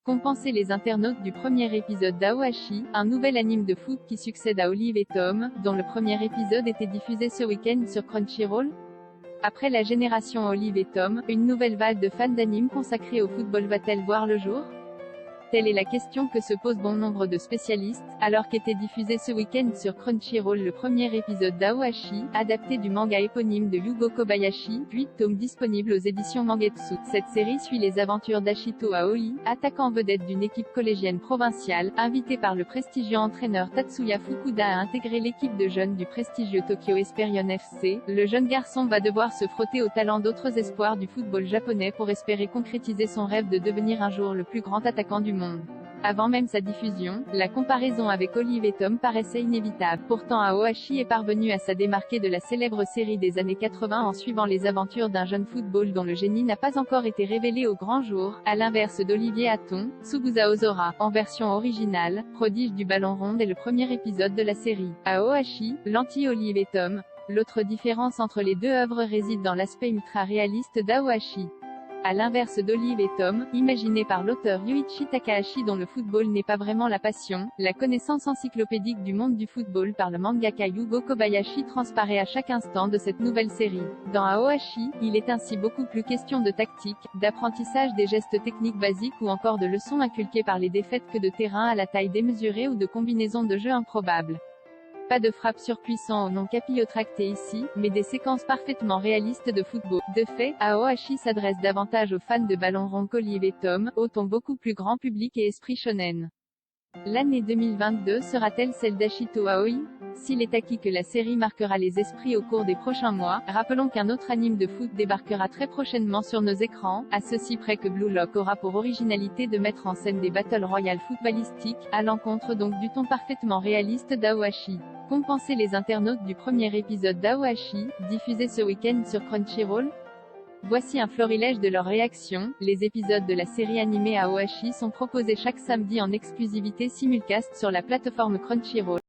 qu'ont pensé les internautes du premier épisode d'Aoashi, un nouvel anime de foot qui succède à Olive et Tom, dont le premier épisode était diffusé ce week-end sur Crunchyroll? Après la génération Olive et Tom, une nouvelle vague de fans d'anime consacrée au football va-t-elle voir le jour? Telle est la question que se posent bon nombre de spécialistes, alors qu'était diffusé ce week-end sur Crunchyroll le premier épisode d'Aoashi, adapté du manga éponyme de Yugo Kobayashi, 8 tomes disponibles aux éditions Mangetsu. Cette série suit les aventures d'Ashito Aoi, attaquant vedette d'une équipe collégienne provinciale, invité par le prestigieux entraîneur Tatsuya Fukuda à intégrer l'équipe de jeunes du prestigieux Tokyo Esperion FC. Le jeune garçon va devoir se frotter aux talents d'autres espoirs du football japonais pour espérer concrétiser son rêve de devenir un jour le plus grand attaquant du monde. Avant même sa diffusion, la comparaison avec Olive et Tom paraissait inévitable. Pourtant Aoashi est parvenu à se démarquer de la célèbre série des années 80 en suivant les aventures d'un jeune football dont le génie n'a pas encore été révélé au grand jour, à l'inverse d'Olivier Hatton, Sugusa Ozora, en version originale, prodige du ballon rond est le premier épisode de la série. Aoashi, l'anti-Olive et Tom. L'autre différence entre les deux œuvres réside dans l'aspect ultra-réaliste d'Aoashi. À l'inverse d'Olive et Tom, imaginé par l'auteur Yuichi Takahashi dont le football n'est pas vraiment la passion, la connaissance encyclopédique du monde du football par le mangaka Yugo Kobayashi transparaît à chaque instant de cette nouvelle série. Dans Aoashi, il est ainsi beaucoup plus question de tactique, d'apprentissage des gestes techniques basiques ou encore de leçons inculquées par les défaites que de terrain à la taille démesurée ou de combinaisons de jeu improbables. Pas de frappe surpuissant au nom capillotracté ici, mais des séquences parfaitement réalistes de football. De fait, Aoashi s'adresse davantage aux fans de ballon rond qu'Olive et Tom, au ton beaucoup plus grand public et esprit shonen. L'année 2022 sera-t-elle celle d'Ashito Aoi? S'il est acquis que la série marquera les esprits au cours des prochains mois, rappelons qu'un autre anime de foot débarquera très prochainement sur nos écrans, à ceci près que Blue Lock aura pour originalité de mettre en scène des Battle Royale footballistiques, à l'encontre donc du ton parfaitement réaliste d'Aoashi. Qu'ont pensé les internautes du premier épisode d'Aoashi, diffusé ce week-end sur Crunchyroll? Voici un florilège de leurs réactions. Les épisodes de la série animée Aoashi sont proposés chaque samedi en exclusivité simulcast sur la plateforme Crunchyroll.